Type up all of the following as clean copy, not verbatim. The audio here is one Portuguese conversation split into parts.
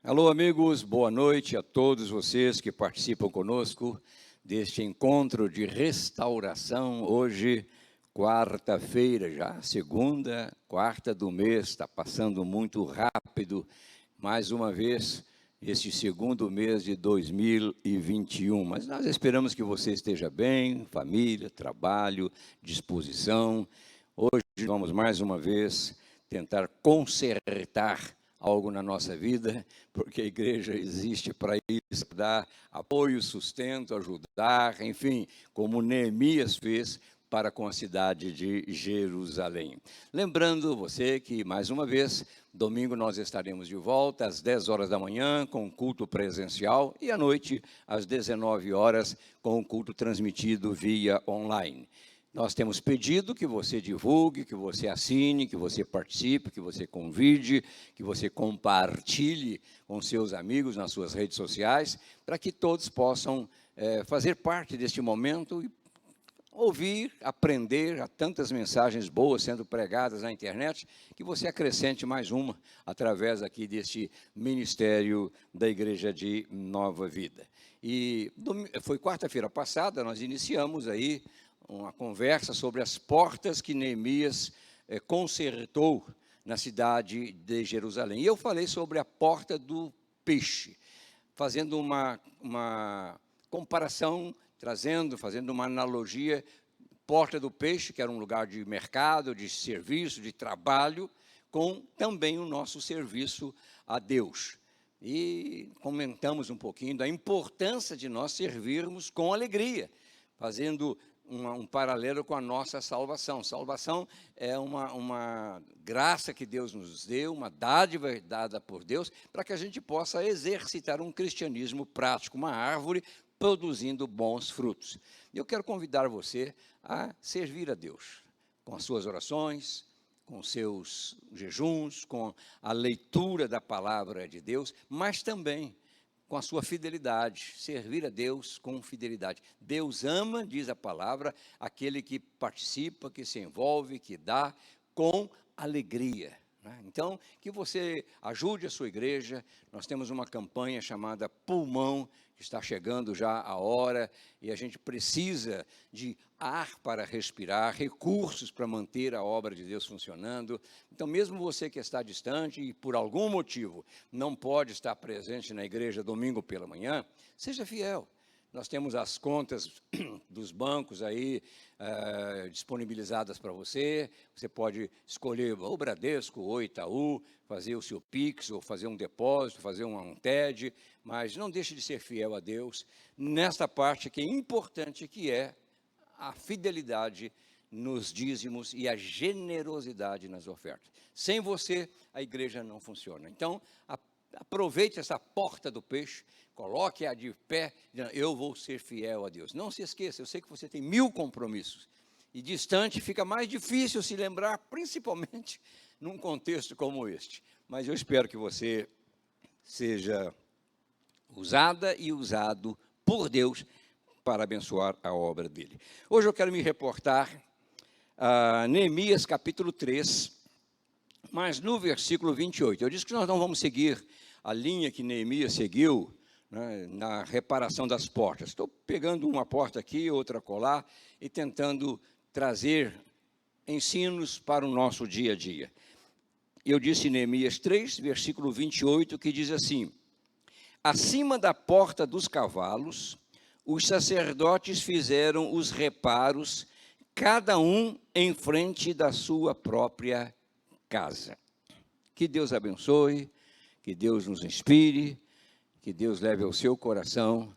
Alô, amigos, boa noite a todos vocês que participam conosco deste encontro de restauração. Hoje, quarta-feira já, segunda, quarta do mês, está passando muito rápido. Mais uma vez, este segundo mês de 2021. Mas nós esperamos que você esteja bem, família, trabalho, disposição. Hoje vamos mais uma vez tentar consertar algo na nossa vida, porque a igreja existe para isso, dar apoio, sustento, ajudar, enfim, como Neemias fez para com a cidade de Jerusalém. Lembrando você que, mais uma vez, domingo nós estaremos de volta às 10 horas da manhã com o culto presencial e à noite às 19 horas com o culto transmitido via online. Nós temos pedido que você divulgue, que você assine, que você participe, que você convide, que você compartilhe com seus amigos nas suas redes sociais, para que todos possam fazer parte deste momento e ouvir, aprender. Há tantas mensagens boas sendo pregadas na internet, que você acrescente mais uma através aqui deste ministério da Igreja de Nova Vida. E foi quarta-feira passada, nós iniciamos aí uma conversa sobre as portas que Neemias consertou na cidade de Jerusalém. E eu falei sobre a porta do peixe, fazendo uma comparação, fazendo uma analogia, porta do peixe, que era um lugar de mercado, de serviço, de trabalho, com também o nosso serviço a Deus. E comentamos um pouquinho da importância de nós servirmos com alegria, fazendo um paralelo com a nossa salvação. Salvação é uma graça que Deus nos deu, uma dádiva dada por Deus, para que a gente possa exercitar um cristianismo prático, uma árvore produzindo bons frutos. Eu quero convidar você a servir a Deus, com as suas orações, com seus jejuns, com a leitura da palavra de Deus, mas também com a sua fidelidade, servir a Deus com fidelidade. Deus ama, diz a palavra, aquele que participa, que se envolve, que dá com alegria. Então, que você ajude a sua igreja. Nós temos uma campanha chamada Pulmão, que está chegando já a hora, e a gente precisa de ar para respirar, recursos para manter a obra de Deus funcionando. Então, mesmo você que está distante e por algum motivo não pode estar presente na igreja domingo pela manhã, seja fiel. Nós temos as contas dos bancos aí disponibilizadas para você. Você pode escolher o Bradesco ou Itaú, fazer o seu Pix, ou fazer um depósito, fazer um TED, mas não deixe de ser fiel a Deus nesta parte que é importante, que é a fidelidade nos dízimos e a generosidade nas ofertas. Sem você, a igreja não funciona. Então, aproveite essa porta do peixe, coloque-a de pé, dizendo, eu vou ser fiel a Deus. Não se esqueça, eu sei que você tem 1000 compromissos, e distante fica mais difícil se lembrar, principalmente num contexto como este. Mas eu espero que você seja usada e usado por Deus para abençoar a obra dele. Hoje eu quero me reportar a Neemias capítulo 3, mas no versículo 28. Eu disse que nós não vamos seguir a linha que Neemias seguiu, né, na reparação das portas. Estou pegando uma porta aqui, outra acolá, e tentando trazer ensinos para o nosso dia a dia. Eu disse em Neemias 3, versículo 28, que diz assim: acima da porta dos cavalos, os sacerdotes fizeram os reparos, cada um em frente da sua própria casa. Que Deus abençoe, que Deus nos inspire, que Deus leve ao seu coração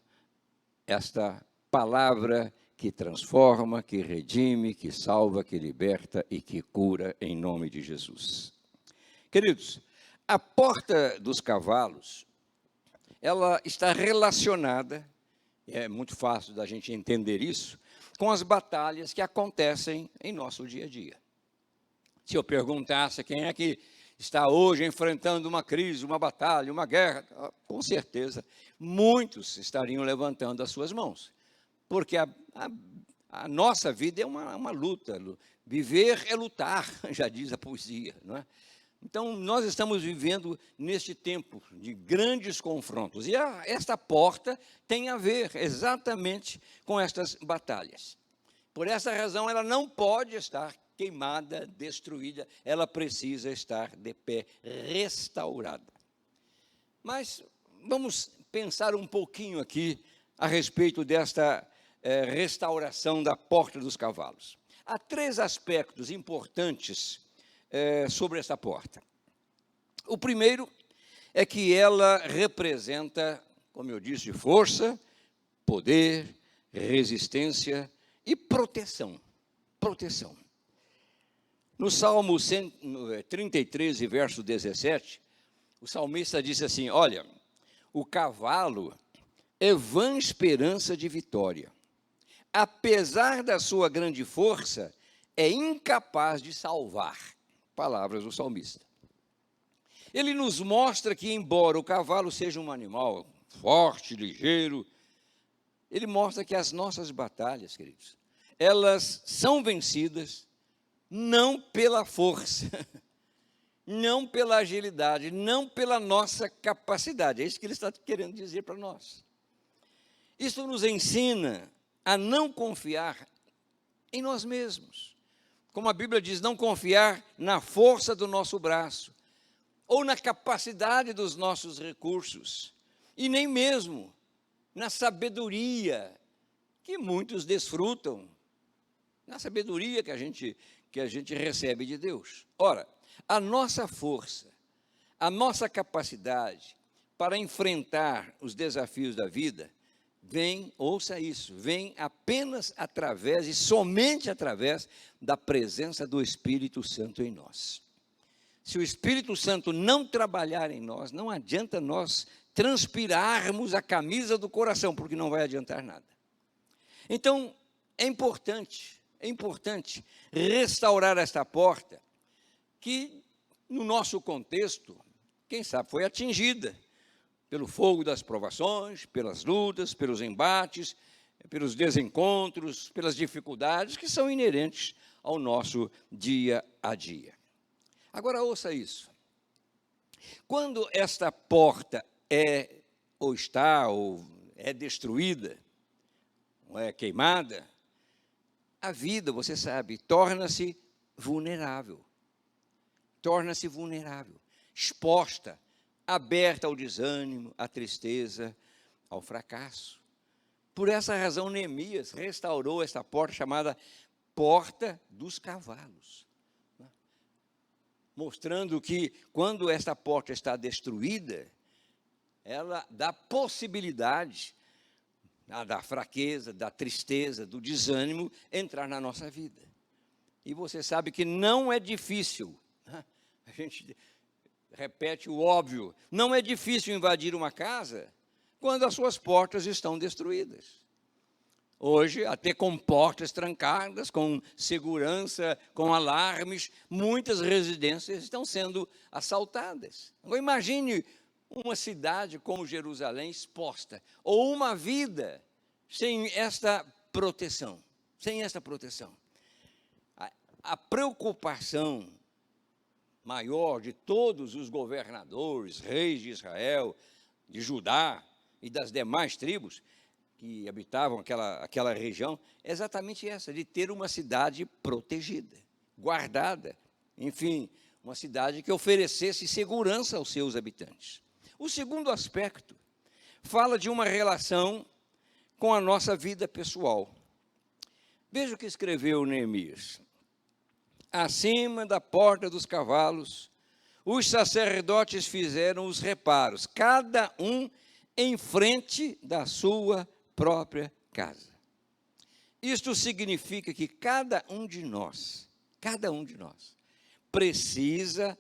esta palavra que transforma, que redime, que salva, que liberta e que cura, em nome de Jesus. Queridos, a porta dos cavalos, ela está relacionada, é muito fácil da gente entender isso, com as batalhas que acontecem em nosso dia a dia. Se eu perguntasse quem é que está hoje enfrentando uma crise, uma batalha, uma guerra, com certeza, muitos estariam levantando as suas mãos, porque a nossa vida é uma luta. Viver é lutar, já diz a poesia, não é? Então, nós estamos vivendo neste tempo de grandes confrontos. E esta porta tem a ver exatamente com estas batalhas. Por essa razão, ela não pode estar queimada, destruída. Ela precisa estar de pé, restaurada. Mas vamos pensar um pouquinho aqui a respeito desta restauração da porta dos cavalos. Há 3 aspectos importantes sobre essa porta. O primeiro é que ela representa, como eu disse, força, poder, resistência e proteção. Proteção. No Salmo 33, verso 17, o salmista disse assim: olha, o cavalo é vã esperança de vitória. Apesar da sua grande força, é incapaz de salvar. Palavras do salmista. Ele nos mostra que, embora o cavalo seja um animal forte, ligeiro, ele mostra que as nossas batalhas, queridos, elas são vencidas não pela força, não pela agilidade, não pela nossa capacidade. É isso que ele está querendo dizer para nós. Isso nos ensina a não confiar em nós mesmos. Como a Bíblia diz, não confiar na força do nosso braço, ou na capacidade dos nossos recursos, e nem mesmo na sabedoria que muitos desfrutam, na sabedoria que a gente recebe de Deus. Ora, a nossa força, a nossa capacidade para enfrentar os desafios da vida, vem, ouça isso, vem apenas através e somente através da presença do Espírito Santo em nós. Se o Espírito Santo não trabalhar em nós, não adianta nós transpirarmos a camisa do coração, porque não vai adiantar nada. Então, é importante restaurar esta porta, que no nosso contexto, quem sabe, foi atingida pelo fogo das provações, pelas lutas, pelos embates, pelos desencontros, pelas dificuldades que são inerentes ao nosso dia a dia. Agora, ouça isso. Quando esta porta ou é destruída, ou é queimada, a vida, você sabe, torna-se vulnerável. Torna-se vulnerável, exposta, aberta ao desânimo, à tristeza, ao fracasso. Por essa razão, Neemias restaurou esta porta chamada Porta dos Cavalos, mostrando que, quando esta porta está destruída, ela dá possibilidade da fraqueza, da tristeza, do desânimo entrar na nossa vida. E você sabe que não é difícil, a gente repete o óbvio, não é difícil invadir uma casa quando as suas portas estão destruídas. Hoje, até com portas trancadas, com segurança, com alarmes, muitas residências estão sendo assaltadas. Agora, imagine uma cidade como Jerusalém exposta, ou uma vida sem esta proteção, A preocupação maior de todos os governadores, reis de Israel, de Judá e das demais tribos que habitavam aquela região, é exatamente essa, de ter uma cidade protegida, guardada, enfim, uma cidade que oferecesse segurança aos seus habitantes. O segundo aspecto fala de uma relação com a nossa vida pessoal. Veja o que escreveu Neemias. Acima da porta dos cavalos, os sacerdotes fizeram os reparos, cada um em frente da sua própria casa. Isto significa que cada um de nós, precisa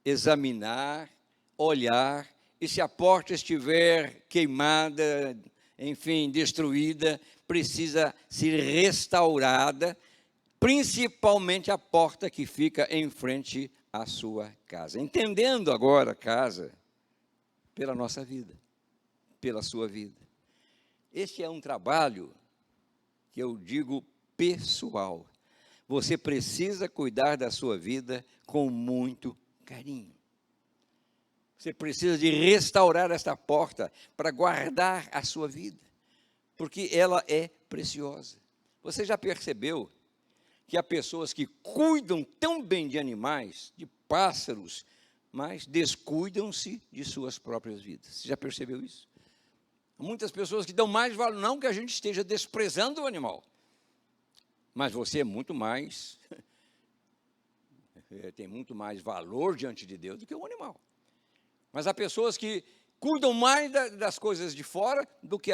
examinar, olhar, e se a porta estiver queimada, enfim, destruída, precisa ser restaurada, principalmente a porta que fica em frente à sua casa. Entendendo agora a casa pela nossa vida, pela sua vida. Este é um trabalho que eu digo pessoal. Você precisa cuidar da sua vida com muito carinho. Você precisa de restaurar esta porta para guardar a sua vida, porque ela é preciosa. Você já percebeu que há pessoas que cuidam tão bem de animais, de pássaros, mas descuidam-se de suas próprias vidas? Você já percebeu isso? Há muitas pessoas que dão mais valor, não que a gente esteja desprezando o animal, mas você é muito mais, tem muito mais valor diante de Deus do que o animal. Mas há pessoas que cuidam mais das coisas de fora do que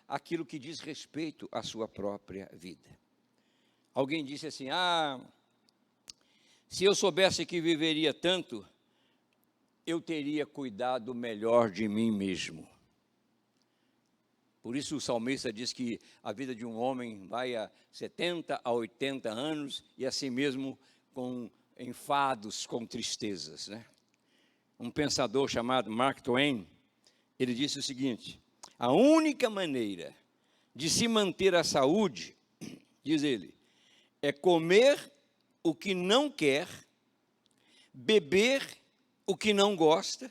aquilo que diz respeito à sua própria vida. Alguém disse assim, se eu soubesse que viveria tanto, eu teria cuidado melhor de mim mesmo. Por isso o salmista diz que a vida de um homem vai a 70 a 80 anos, e assim mesmo com enfados, com tristezas, né? Um pensador chamado Mark Twain, ele disse o seguinte: a única maneira de se manter a saúde, diz ele, é comer o que não quer, beber o que não gosta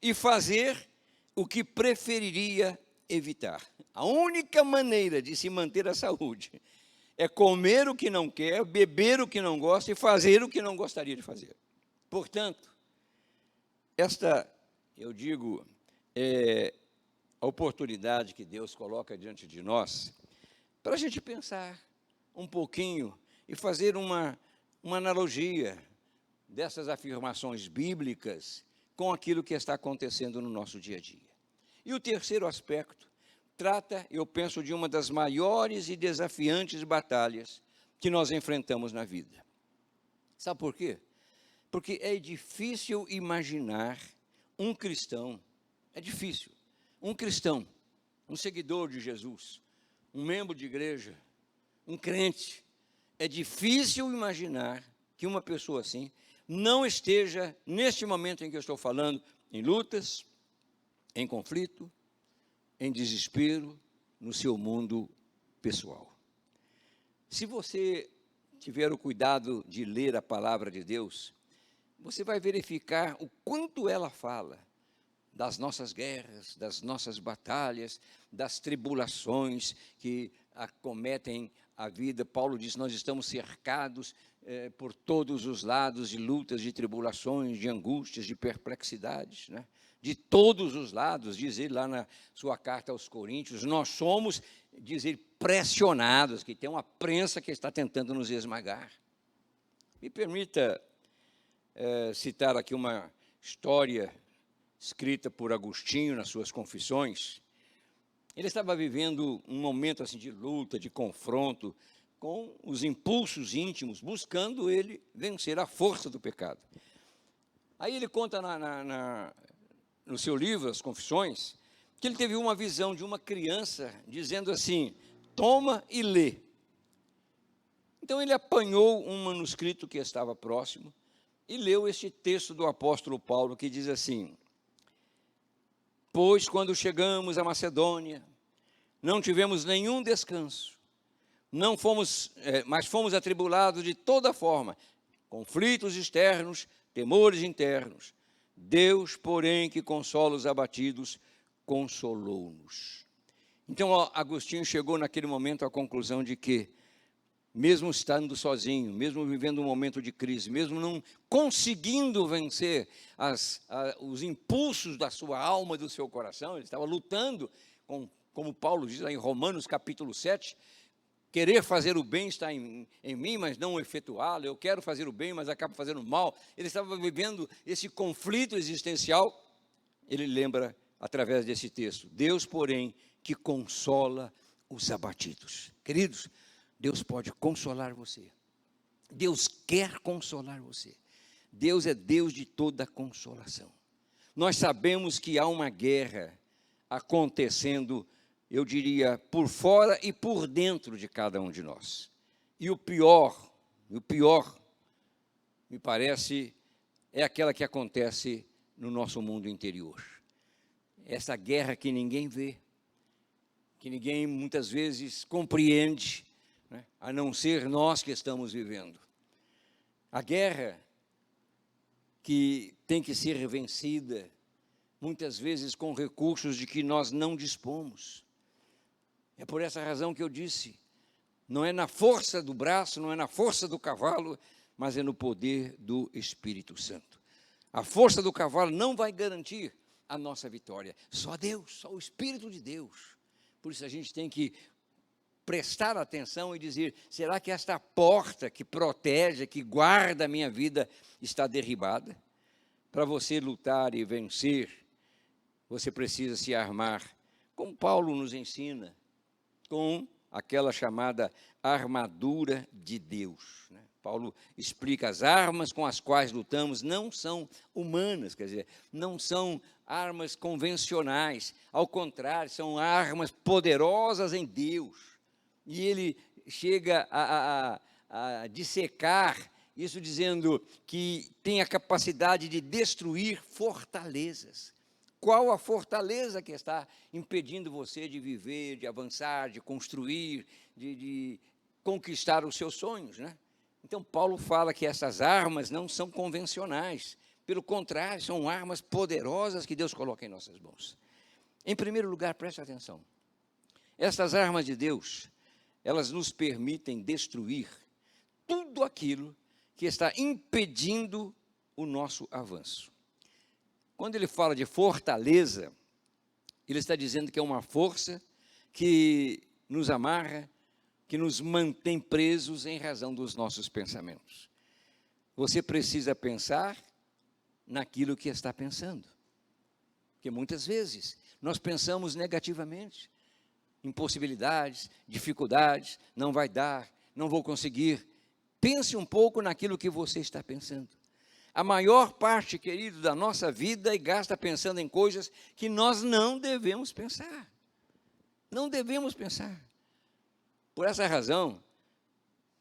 e fazer o que preferiria evitar. A única maneira de se manter a saúde é comer o que não quer, beber o que não gosta e fazer o que não gostaria de fazer. Portanto, esta, eu digo, é a oportunidade que Deus coloca diante de nós para a gente pensar um pouquinho e fazer uma analogia dessas afirmações bíblicas com aquilo que está acontecendo no nosso dia a dia. E o terceiro aspecto trata, eu penso, de uma das maiores e desafiantes batalhas que nós enfrentamos na vida. Sabe por quê? Porque é difícil imaginar um cristão, um cristão, um seguidor de Jesus, um membro de igreja, um crente, é difícil imaginar que uma pessoa assim não esteja, neste momento em que eu estou falando, em lutas, em conflito, em desespero, no seu mundo pessoal. Se você tiver o cuidado de ler a palavra de Deus, você vai verificar o quanto ela fala das nossas guerras, das nossas batalhas, das tribulações que acometem a vida. Paulo diz, nós estamos cercados por todos os lados de lutas, de tribulações, de angústias, de perplexidades, né? De todos os lados, diz ele lá na sua carta aos Coríntios, nós somos, diz ele, pressionados, que tem uma prensa que está tentando nos esmagar. Me permita citar aqui uma história escrita por Agostinho nas suas Confissões. Ele estava vivendo um momento assim de luta, de confronto com os impulsos íntimos, buscando ele vencer a força do pecado. Aí ele conta no seu livro, As Confissões, que ele teve uma visão de uma criança dizendo assim, toma e lê. Então ele apanhou um manuscrito que estava próximo e leu este texto do apóstolo Paulo, que diz assim, pois quando chegamos à Macedônia, não tivemos nenhum descanso, mas fomos atribulados de toda forma, conflitos externos, temores internos. Deus, porém, que consola os abatidos, consolou-nos. Então, Agostinho chegou naquele momento à conclusão de que, mesmo estando sozinho, mesmo vivendo um momento de crise, mesmo não conseguindo vencer os impulsos da sua alma e do seu coração, ele estava lutando, como Paulo diz lá em Romanos capítulo 7, querer fazer o bem está em mim, mas não efetuá-lo, eu quero fazer o bem, mas acabo fazendo mal. Ele estava vivendo esse conflito existencial. Ele lembra, através desse texto, Deus, porém, que consola os abatidos. Queridos, Deus pode consolar você. Deus quer consolar você. Deus é Deus de toda consolação. Nós sabemos que há uma guerra acontecendo, eu diria, por fora e por dentro de cada um de nós. E o pior, me parece, é aquela que acontece no nosso mundo interior. Essa guerra que ninguém vê, que ninguém muitas vezes compreende, né? A não ser nós que estamos vivendo. A guerra que tem que ser vencida, muitas vezes com recursos de que nós não dispomos. É por essa razão que eu disse, não é na força do braço, não é na força do cavalo, mas é no poder do Espírito Santo. A força do cavalo não vai garantir a nossa vitória, só Deus, só o Espírito de Deus. Por isso a gente tem que prestar atenção e dizer, será que esta porta que protege, que guarda a minha vida, está derribada? Para você lutar e vencer, você precisa se armar, como Paulo nos ensina, com aquela chamada armadura de Deus, né? Paulo explica, as armas com as quais lutamos não são humanas, quer dizer, não são armas convencionais, ao contrário, são armas poderosas em Deus. E ele chega a dissecar isso dizendo que tem a capacidade de destruir fortalezas. Qual a fortaleza que está impedindo você de viver, de avançar, de construir, de conquistar os seus sonhos, né? Então, Paulo fala que essas armas não são convencionais. Pelo contrário, são armas poderosas que Deus coloca em nossas mãos. Em primeiro lugar, preste atenção. Essas armas de Deus, elas nos permitem destruir tudo aquilo que está impedindo o nosso avanço. Quando ele fala de fortaleza, ele está dizendo que é uma força que nos amarra, que nos mantém presos em razão dos nossos pensamentos. Você precisa pensar naquilo que está pensando. Porque muitas vezes nós pensamos negativamente, impossibilidades, dificuldades, não vai dar, não vou conseguir. Pense um pouco naquilo que você está pensando. A maior parte, querido, da nossa vida gasta pensando em coisas que nós não devemos pensar. Não devemos pensar. Por essa razão,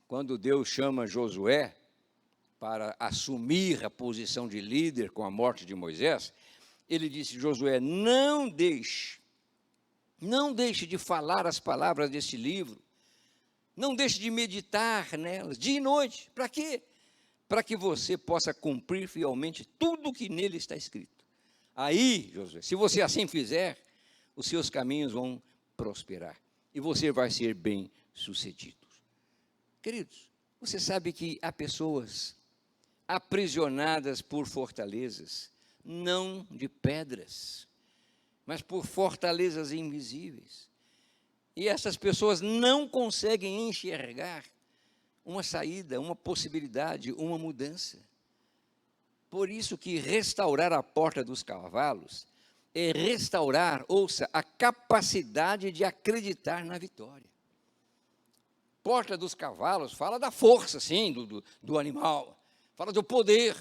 quando Deus chama Josué para assumir a posição de líder com a morte de Moisés, ele disse, Josué, não deixe de falar as palavras deste livro, não deixe de meditar nelas, dia e noite. Para quê? Para que você possa cumprir fielmente tudo o que nele está escrito. Aí, Josué, se você assim fizer, os seus caminhos vão prosperar e você vai ser bem-sucedido. Queridos, você sabe que há pessoas aprisionadas por fortalezas, não de pedras, mas por fortalezas invisíveis. E essas pessoas não conseguem enxergar uma saída, uma possibilidade, uma mudança. Por isso que restaurar a porta dos cavalos é restaurar, ouça, a capacidade de acreditar na vitória. Porta dos cavalos fala da força, sim, do animal, fala do poder,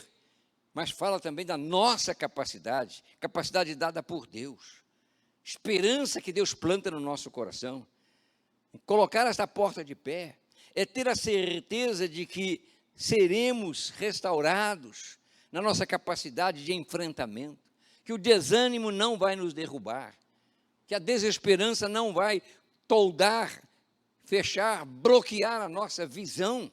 mas fala também da nossa capacidade dada por Deus, esperança que Deus planta no nosso coração. Colocar esta porta de pé é ter a certeza de que seremos restaurados na nossa capacidade de enfrentamento, que o desânimo não vai nos derrubar, que a desesperança não vai toldar, fechar, bloquear a nossa visão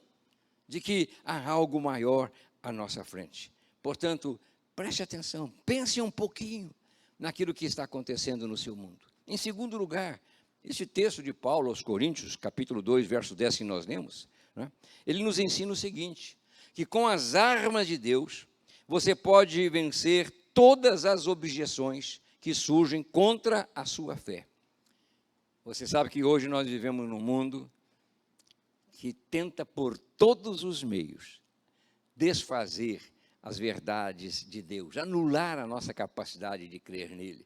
de que há algo maior à nossa frente. Portanto, preste atenção, pense um pouquinho naquilo que está acontecendo no seu mundo. Em segundo lugar, esse texto de Paulo aos Coríntios, capítulo 2, verso 10, que nós lemos, né, ele nos ensina o seguinte, que com as armas de Deus, você pode vencer todas as objeções que surgem contra a sua fé. Você sabe que hoje nós vivemos num mundo que tenta por todos os meios desfazer as verdades de Deus, anular a nossa capacidade de crer nele.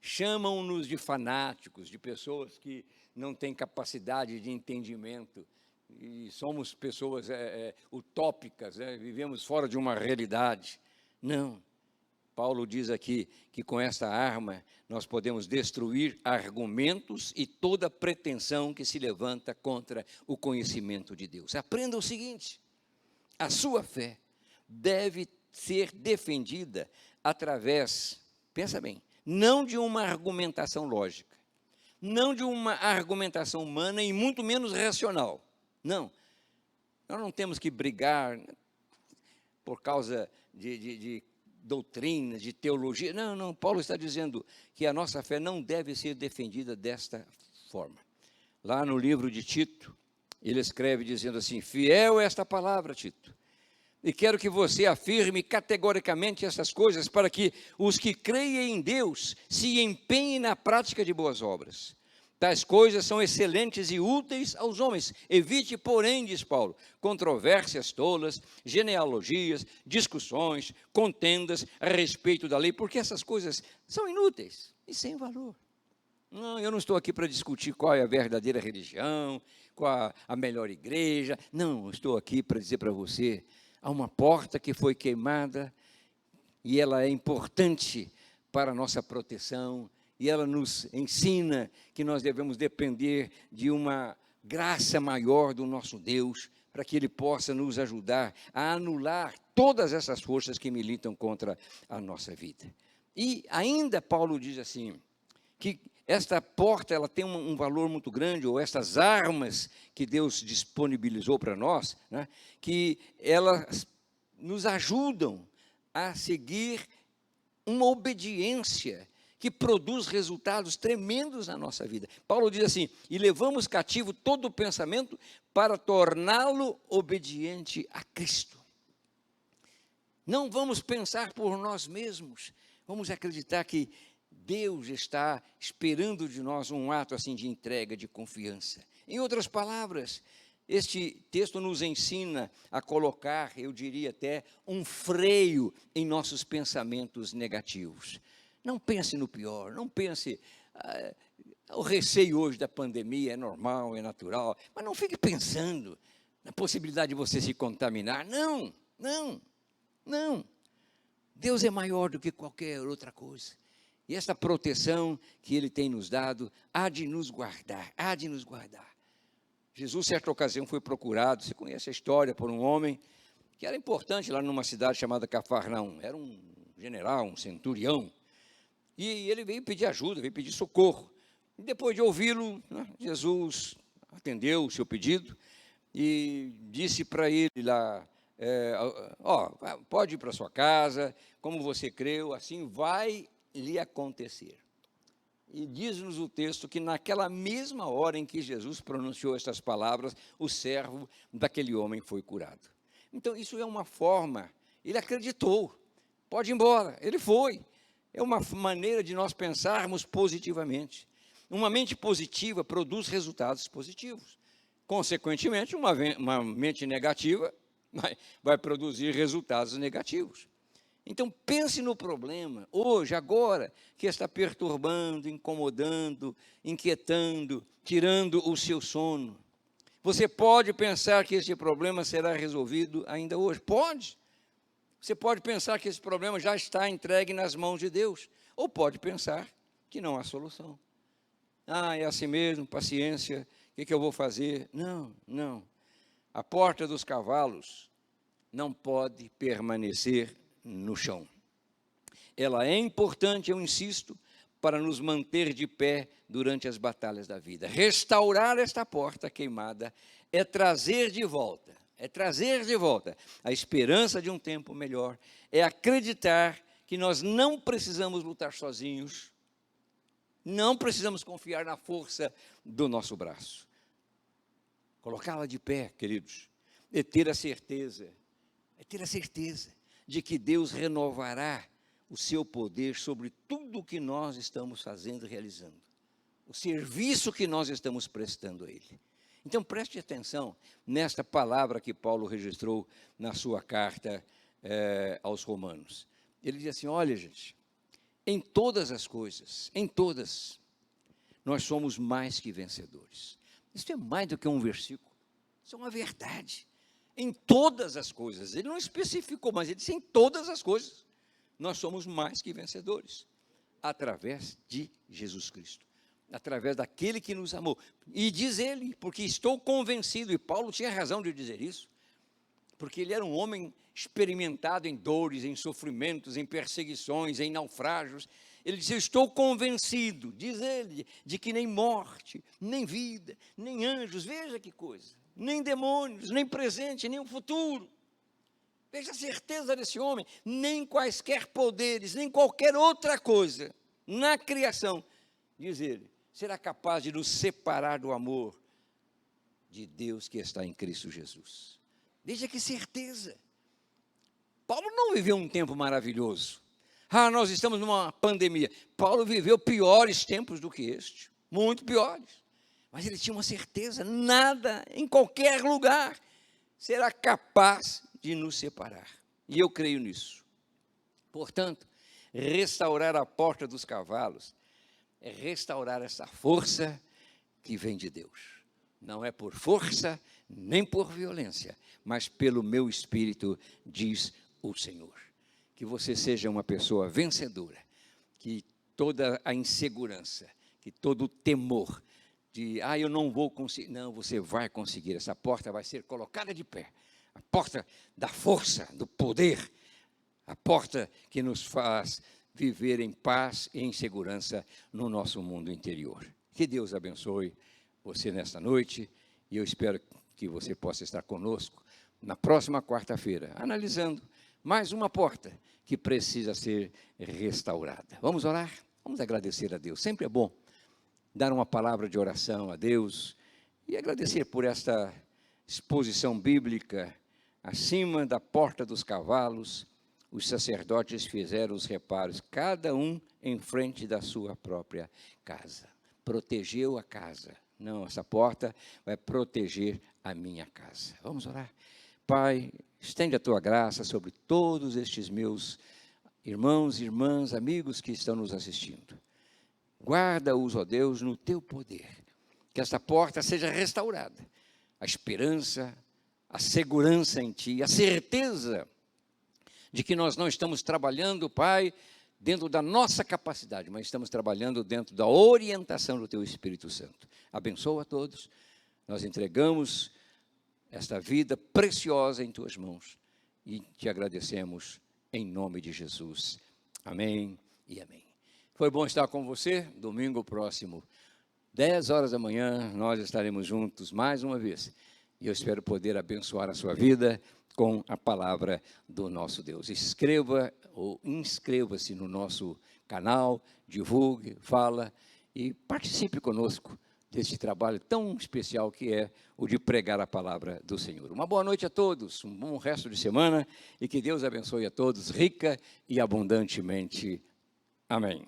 Chamam-nos de fanáticos, de pessoas que não têm capacidade de entendimento, e somos pessoas utópicas, vivemos fora de uma realidade. Não, Paulo diz aqui que com esta arma nós podemos destruir argumentos e toda pretensão que se levanta contra o conhecimento de Deus. Aprenda o seguinte, a sua fé deve ser defendida através, pensa bem, não de uma argumentação lógica, não de uma argumentação humana e muito menos racional. Não, nós não temos que brigar. por causa de doutrina, de teologia. Não, não, Paulo está dizendo que a nossa fé não deve ser defendida desta forma. Lá no livro de Tito, ele escreve dizendo assim: fiel é esta palavra, Tito, e quero que você afirme categoricamente essas coisas, para que os que creem em Deus se empenhem na prática de boas obras. Tais coisas são excelentes e úteis aos homens. Evite, porém, diz Paulo, controvérsias tolas, genealogias, discussões, contendas a respeito da lei, porque essas coisas são inúteis e sem valor. Não, eu não estou aqui para discutir qual é a verdadeira religião, qual a melhor igreja. Não, estou aqui para dizer para você, há uma porta que foi queimada e ela é importante para a nossa proteção, e ela nos ensina que nós devemos depender de uma graça maior do nosso Deus, para que Ele possa nos ajudar a anular todas essas forças que militam contra a nossa vida. E ainda Paulo diz assim, que esta porta ela tem um valor muito grande, ou estas armas que Deus disponibilizou para nós, né, que elas nos ajudam a seguir uma obediência que produz resultados tremendos na nossa vida. Paulo diz assim, e levamos cativo todo o pensamento para torná-lo obediente a Cristo. Não vamos pensar por nós mesmos, vamos acreditar que Deus está esperando de nós um ato assim de entrega, de confiança. Em outras palavras, este texto nos ensina a colocar, eu diria até, um freio em nossos pensamentos negativos. Não pense no pior, não pense, o receio hoje da pandemia é normal, é natural, mas não fique pensando na possibilidade de você se contaminar. Não, não, não. Deus é maior do que qualquer outra coisa. E essa proteção que Ele tem nos dado, há de nos guardar, há de nos guardar. Jesus, certa ocasião, foi procurado, você conhece a história, por um homem que era importante lá numa cidade chamada Cafarnaum. Era um general, um centurião. E ele veio pedir ajuda, veio pedir socorro. E depois de ouvi-lo, né, Jesus atendeu o seu pedido e disse para ele lá, pode ir para sua casa, como você creu, assim vai lhe acontecer. E diz-nos o texto que naquela mesma hora em que Jesus pronunciou estas palavras, o servo daquele homem foi curado. Então isso é uma forma, ele acreditou, pode ir embora, ele foi. É uma maneira de nós pensarmos positivamente. Uma mente positiva produz resultados positivos. Consequentemente, uma mente negativa vai produzir resultados negativos. Então, pense no problema, hoje, agora, que está perturbando, incomodando, inquietando, tirando o seu sono. Você pode pensar que esse problema será resolvido ainda hoje? Pode. Você pode pensar que esse problema já está entregue nas mãos de Deus, ou pode pensar que não há solução. É assim mesmo, paciência, o que eu vou fazer? Não, não. A porta dos cavalos não pode permanecer no chão. Ela é importante, eu insisto, para nos manter de pé durante as batalhas da vida. Restaurar esta porta queimada é trazer de volta a esperança de um tempo melhor, é acreditar que nós não precisamos lutar sozinhos, não precisamos confiar na força do nosso braço. Colocá-la de pé, queridos, é ter a certeza de que Deus renovará o seu poder sobre tudo o que nós estamos fazendo e realizando, o serviço que nós estamos prestando a Ele. Então, preste atenção nesta palavra que Paulo registrou na sua carta aos Romanos. Ele diz assim, olha, gente, em todas as coisas, em todas, nós somos mais que vencedores. Isso é mais do que um versículo, isso é uma verdade. Em todas as coisas, ele não especificou, mas ele disse em todas as coisas, nós somos mais que vencedores, através de Jesus Cristo. Através daquele que nos amou. E diz ele, porque estou convencido, e Paulo tinha razão de dizer isso, porque ele era um homem experimentado em dores, em sofrimentos, em perseguições, em naufrágios. Ele disse, eu estou convencido, diz ele, de que nem morte, nem vida, nem anjos, veja que coisa, nem demônios, nem presente, nem o futuro, Veja a certeza desse homem, nem quaisquer poderes, nem qualquer outra coisa na criação, diz ele, será capaz de nos separar do amor de Deus que está em Cristo Jesus. Veja que certeza. Paulo não viveu um tempo maravilhoso. Nós estamos numa pandemia. Paulo viveu piores tempos do que este, muito piores. Mas ele tinha uma certeza, nada, em qualquer lugar, será capaz de nos separar. E eu creio nisso. Portanto, restaurar a porta dos cavalos é restaurar essa força que vem de Deus. Não é por força, nem por violência, mas pelo meu Espírito, diz o Senhor. Que você seja uma pessoa vencedora, que toda a insegurança, que todo o temor de, eu não vou conseguir, não, você vai conseguir, essa porta vai ser colocada de pé, a porta da força, do poder, a porta que nos faz viver em paz e em segurança no nosso mundo interior. Que Deus abençoe você nesta noite, e eu espero que você possa estar conosco na próxima quarta-feira, analisando mais uma porta que precisa ser restaurada. Vamos orar? Vamos agradecer a Deus. Sempre é bom dar uma palavra de oração a Deus e agradecer por esta exposição bíblica. Acima da porta dos cavalos, os sacerdotes fizeram os reparos, cada um em frente da sua própria casa. Protegeu a casa. Não, essa porta vai proteger a minha casa. Vamos orar? Pai, estende a tua graça sobre todos estes meus irmãos, irmãs, amigos que estão nos assistindo. Guarda-os, ó Deus, no teu poder. Que esta porta seja restaurada. A esperança, a segurança em ti, a certeza de que nós não estamos trabalhando, Pai, dentro da nossa capacidade, mas estamos trabalhando dentro da orientação do teu Espírito Santo. Abençoa a todos. Nós entregamos esta vida preciosa em tuas mãos e te agradecemos em nome de Jesus. Amém e amém. Foi bom estar com você. Domingo próximo, 10 horas da manhã, nós estaremos juntos mais uma vez. E eu espero poder abençoar a sua vida com a palavra do nosso Deus. Escreva ou inscreva-se no nosso canal, divulgue, fala e participe conosco deste trabalho tão especial que é o de pregar a palavra do Senhor. Uma boa noite a todos, um bom resto de semana e que Deus abençoe a todos rica e abundantemente. Amém.